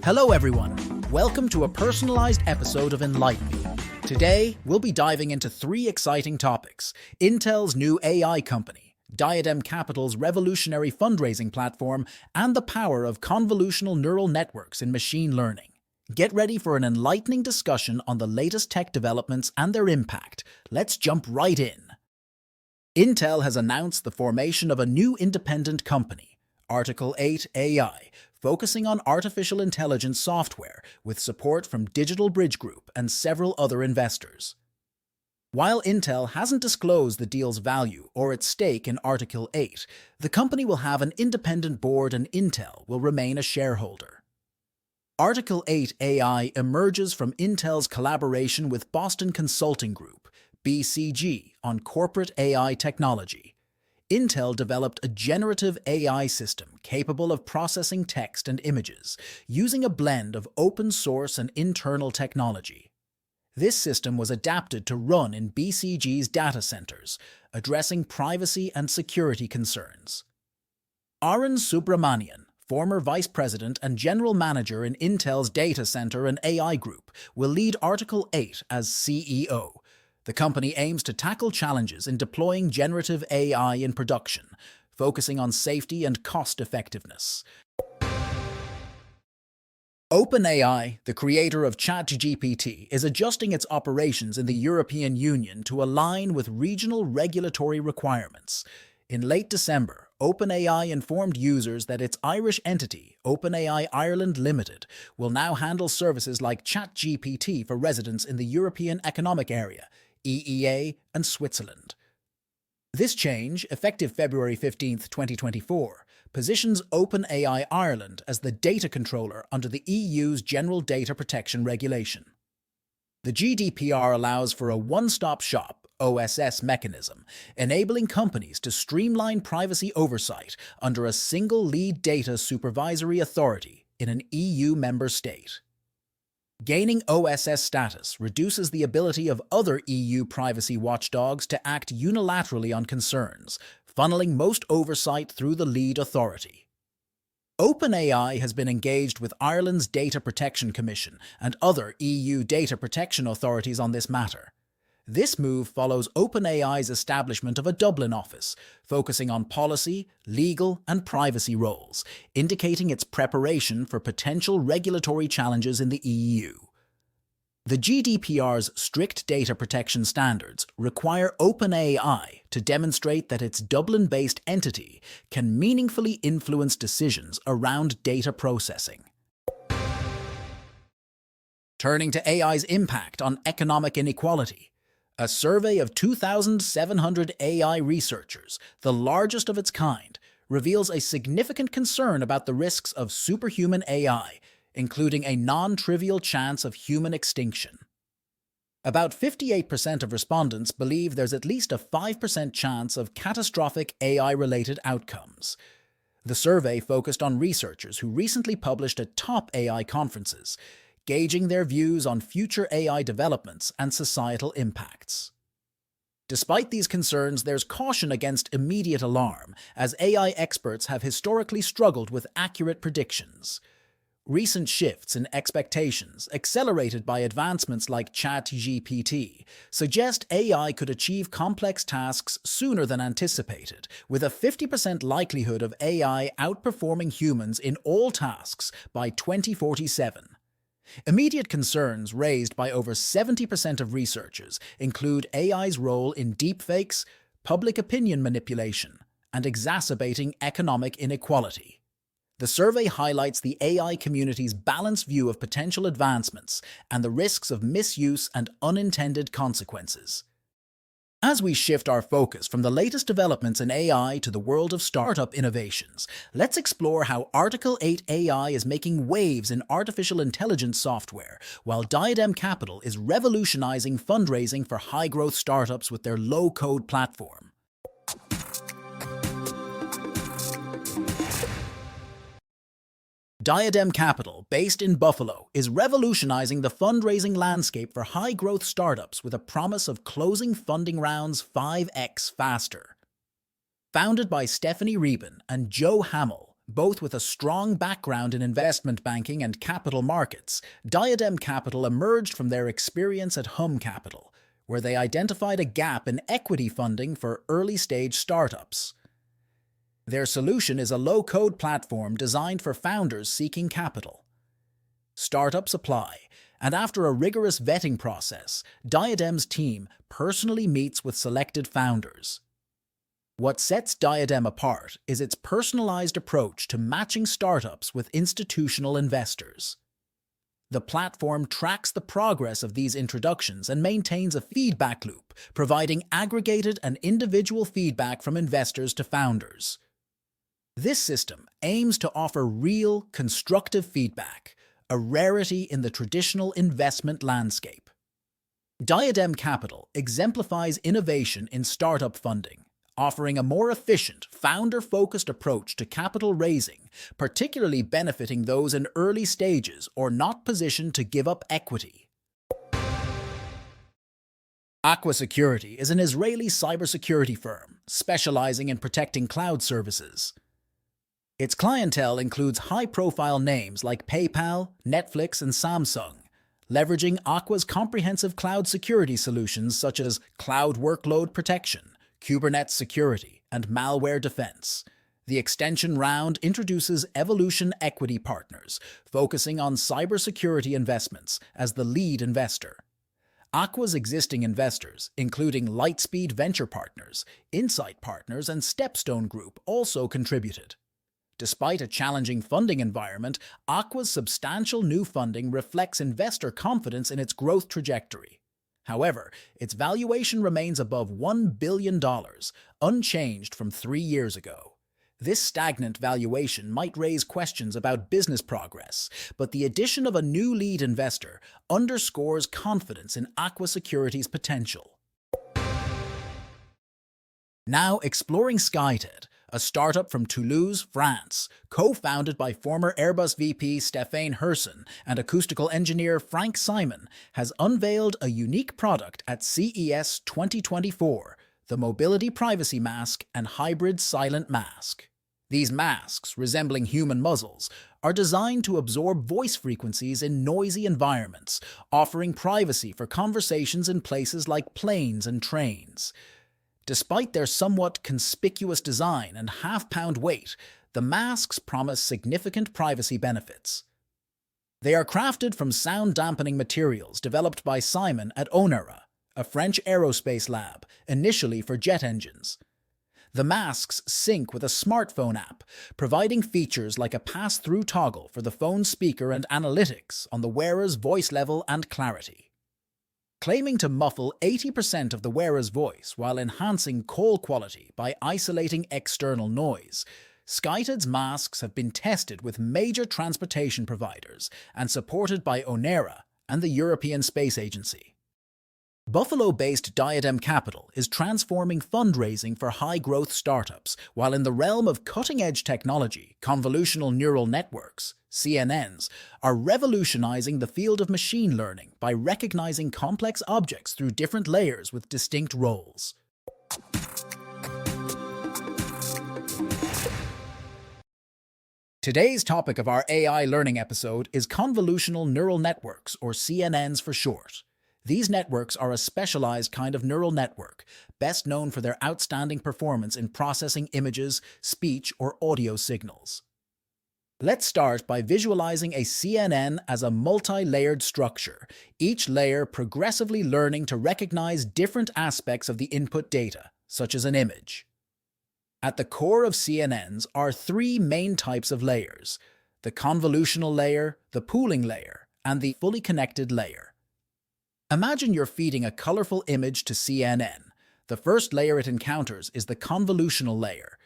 Hello everyone, welcome to a personalized episode of Enlighten Me. Today, we'll be diving into three exciting topics: Intel's new AI company, Diadem Capital's revolutionary fundraising platform, and the power of convolutional neural networks in machine learning. Get ready for an enlightening discussion on the latest tech developments and their impact. Let's jump right in. Intel has announced the formation of a new independent company, Article 8 AI, focusing on artificial intelligence software with support from Digital Bridge Group and several other investors. While Intel hasn't disclosed the deal's value or its stake in Article 8, the company will have an independent board and Intel will remain a shareholder. Article 8 AI emerges from Intel's collaboration with Boston Consulting Group, BCG, on corporate AI technology. Intel developed a generative AI system capable of processing text and images, using a blend of open source and internal technology. This system was adapted to run in BCG's data centers, addressing privacy and security concerns. Arun Subramanian, former vice president and general manager in Intel's data center and AI group, will lead Article 8 as CEO. The company aims to tackle challenges in deploying generative AI in production, focusing on safety and cost-effectiveness. OpenAI, the creator of ChatGPT, is adjusting its operations in the European Union to align with regional regulatory requirements. In late December, OpenAI informed users that its Irish entity, OpenAI Ireland Limited, will now handle services like ChatGPT for residents in the European Economic Area, EEA, and Switzerland. This change, effective February 15, 2024, positions OpenAI Ireland as the data controller under the EU's General Data Protection Regulation. The GDPR allows for a one-stop shop (OSS) mechanism, enabling companies to streamline privacy oversight under a single lead data supervisory authority in an EU member state. Gaining OSS status reduces the ability of other EU privacy watchdogs to act unilaterally on concerns, funneling most oversight through the lead authority. OpenAI has been engaged with Ireland's Data Protection Commission and other EU data protection authorities on this matter. This move follows OpenAI's establishment of a Dublin office, focusing on policy, legal, and privacy roles, indicating its preparation for potential regulatory challenges in the EU. The GDPR's strict data protection standards require OpenAI to demonstrate that its Dublin-based entity can meaningfully influence decisions around data processing. Turning to AI's impact on economic inequality. A survey of 2,700 AI researchers, the largest of its kind, reveals a significant concern about the risks of superhuman AI, including a non-trivial chance of human extinction. About 58% of respondents believe there's at least a 5% chance of catastrophic AI-related outcomes. The survey focused on researchers who recently published at top AI conferences, gauging their views on future AI developments and societal impacts. Despite these concerns, there's caution against immediate alarm, as AI experts have historically struggled with accurate predictions. Recent shifts in expectations, accelerated by advancements like ChatGPT, suggest AI could achieve complex tasks sooner than anticipated, with a 50% likelihood of AI outperforming humans in all tasks by 2047. Immediate concerns raised by over 70% of researchers include AI's role in deepfakes, public opinion manipulation, and exacerbating economic inequality. The survey highlights the AI community's balanced view of potential advancements and the risks of misuse and unintended consequences. As we shift our focus from the latest developments in AI to the world of startup innovations, let's explore how Article 8 AI is making waves in artificial intelligence software, while Diadem Capital is revolutionizing fundraising for high-growth startups with their low-code platform. Diadem Capital, based in Buffalo, is revolutionizing the fundraising landscape for high-growth startups with a promise of closing funding rounds 5x faster. Founded by Stephanie Reben and Joe Hamill, Both with a strong background in investment banking and capital markets, Diadem Capital emerged from their experience at Hum Capital, where they identified a gap in equity funding for early-stage startups. Their solution is a low-code platform designed for founders seeking capital. Startups apply, and after a rigorous vetting process, Diadem's team personally meets with selected founders. What sets Diadem apart is its personalized approach to matching startups with institutional investors. The platform tracks the progress of these introductions and maintains a feedback loop, providing aggregated and individual feedback from investors to founders. This system aims to offer real, constructive feedback, a rarity in the traditional investment landscape. Diadem Capital exemplifies innovation in startup funding, offering a more efficient, founder-focused approach to capital raising, particularly benefiting those in early stages or not positioned to give up equity. Aqua Security is an Israeli cybersecurity firm specializing in protecting cloud services. Its clientele includes high-profile names like PayPal, Netflix, and Samsung, leveraging Aqua's comprehensive cloud security solutions such as cloud workload protection, Kubernetes security, and malware defense. The extension round introduces Evolution Equity Partners, focusing on cybersecurity investments as the lead investor. Aqua's existing investors, including Lightspeed Venture Partners, Insight Partners, and Stepstone Group, also contributed. Despite a challenging funding environment, Aqua's substantial new funding reflects investor confidence in its growth trajectory. However, its valuation remains above $1 billion, unchanged from 3 years ago. This stagnant valuation might raise questions about business progress, but the addition of a new lead investor underscores confidence in Aqua Security's potential. Now exploring SkyTED, a startup from Toulouse, France, co-founded by former Airbus VP Stéphane Herson and acoustical engineer Frank Simon, has unveiled a unique product at CES 2024, the Mobility Privacy Mask and Hybrid Silent Mask. These masks, resembling human muzzles, are designed to absorb voice frequencies in noisy environments, offering privacy for conversations in places like planes and trains. Despite their somewhat conspicuous design and half-pound weight, the masks promise significant privacy benefits. They are crafted from sound-dampening materials developed by Simon at Onera, a French aerospace lab, initially for jet engines. The masks sync with a smartphone app, providing features like a pass-through toggle for the phone's speaker and analytics on the wearer's voice level and clarity. Claiming to muffle 80% of the wearer's voice while enhancing call quality by isolating external noise, SkyTED's masks have been tested with major transportation providers and supported by Onera and the European Space Agency. Buffalo-based Diadem Capital is transforming fundraising for high-growth startups, while in the realm of cutting-edge technology, convolutional neural networks, CNNs, are revolutionizing the field of machine learning by recognizing complex objects through different layers with distinct roles. Today's topic of our AI learning episode is convolutional neural networks, or CNNs for short. These networks are a specialized kind of neural network, best known for their outstanding performance in processing images, speech, or audio signals. Let's start by visualizing a CNN as a multi-layered structure, each layer progressively learning to recognize different aspects of the input data, such as an image. At the core of CNNs are 3 main types of layers: the convolutional layer, the pooling layer, and the fully connected layer. Imagine you're feeding a colorful image to CNN. The first layer it encounters is the convolutional layer.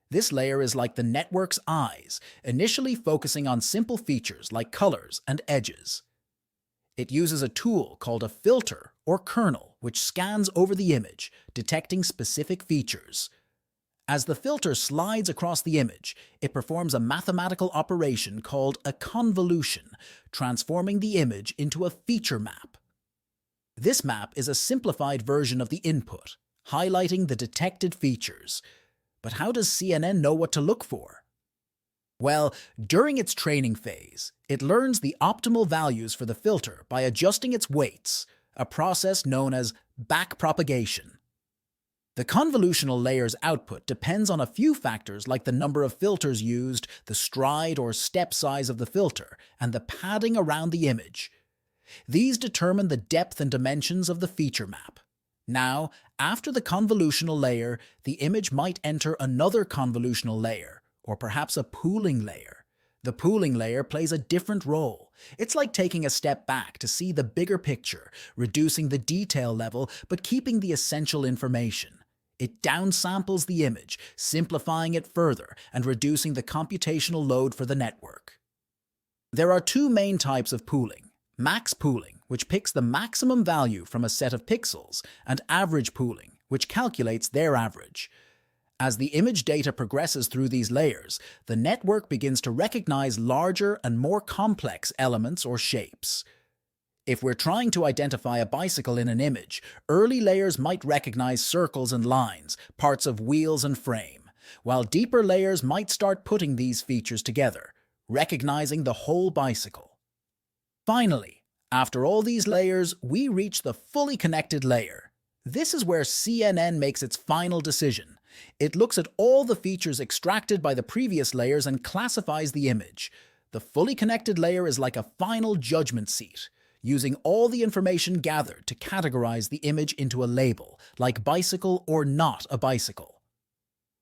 This layer is like the network's eyes, initially focusing on simple features like colors and edges. It uses a tool called a filter or kernel, which scans over the image, detecting specific features. As the filter slides across the image, it performs a mathematical operation called a convolution, transforming the image into a feature map. This map is a simplified version of the input, highlighting the detected features. But how does CNN know what to look for? Well, during its training phase, it learns the optimal values for the filter by adjusting its weights, a process known as backpropagation. The convolutional layer's output depends on a few factors like the number of filters used, the stride or step size of the filter, and the padding around the image. These determine the depth and dimensions of the feature map. Now, after the convolutional layer, the image might enter another convolutional layer, or perhaps a pooling layer. The pooling layer plays a different role. It's like taking a step back to see the bigger picture, reducing the detail level but keeping the essential information. It downsamples the image, simplifying it further and reducing the computational load for the network. There are two main types of pooling: max pooling, which picks the maximum value from a set of pixels, and average pooling, which calculates their average. As the image data progresses through these layers, the network begins to recognize larger and more complex elements or shapes. If we're trying to identify a bicycle in an image, early layers might recognize circles and lines, parts of wheels and frame, while deeper layers might start putting these features together, recognizing the whole bicycle. Finally, after all these layers, we reach the fully connected layer. This is where CNN makes its final decision. It looks at all the features extracted by the previous layers and classifies the image. The fully connected layer is like a final judgment seat, using all the information gathered to categorize the image into a label, like bicycle or not a bicycle.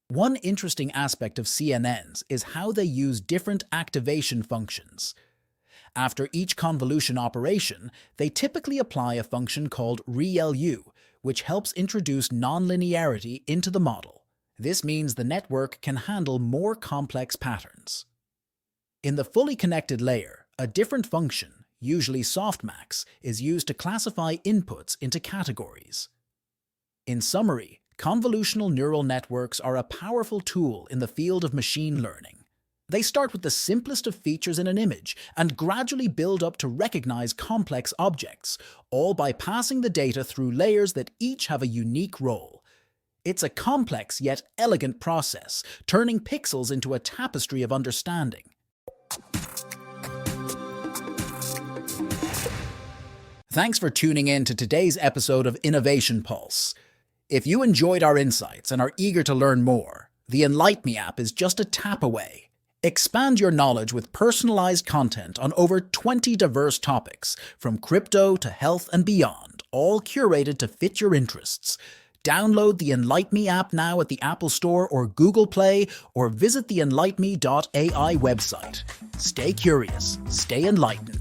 One interesting aspect of CNNs is how they use different activation functions. After each convolution operation, they typically apply a function called ReLU, which helps introduce nonlinearity into the model. This means the network can handle more complex patterns. In the fully connected layer, a different function, usually softmax, is used to classify inputs into categories. In summary, convolutional neural networks are a powerful tool in the field of machine learning. They start with the simplest of features in an image and gradually build up to recognize complex objects, all by passing the data through layers that each have a unique role. It's a complex yet elegant process, turning pixels into a tapestry of understanding. Thanks for tuning in to today's episode of Innovation Pulse. If you enjoyed our insights and are eager to learn more, the Enlight Me app is just a tap away. Expand your knowledge with personalized content on over 20 diverse topics, from crypto to health and beyond, all curated to fit your interests. Download the Enlight Me app now at the Apple Store or Google Play, or visit the enlightme.ai website. Stay curious, stay enlightened.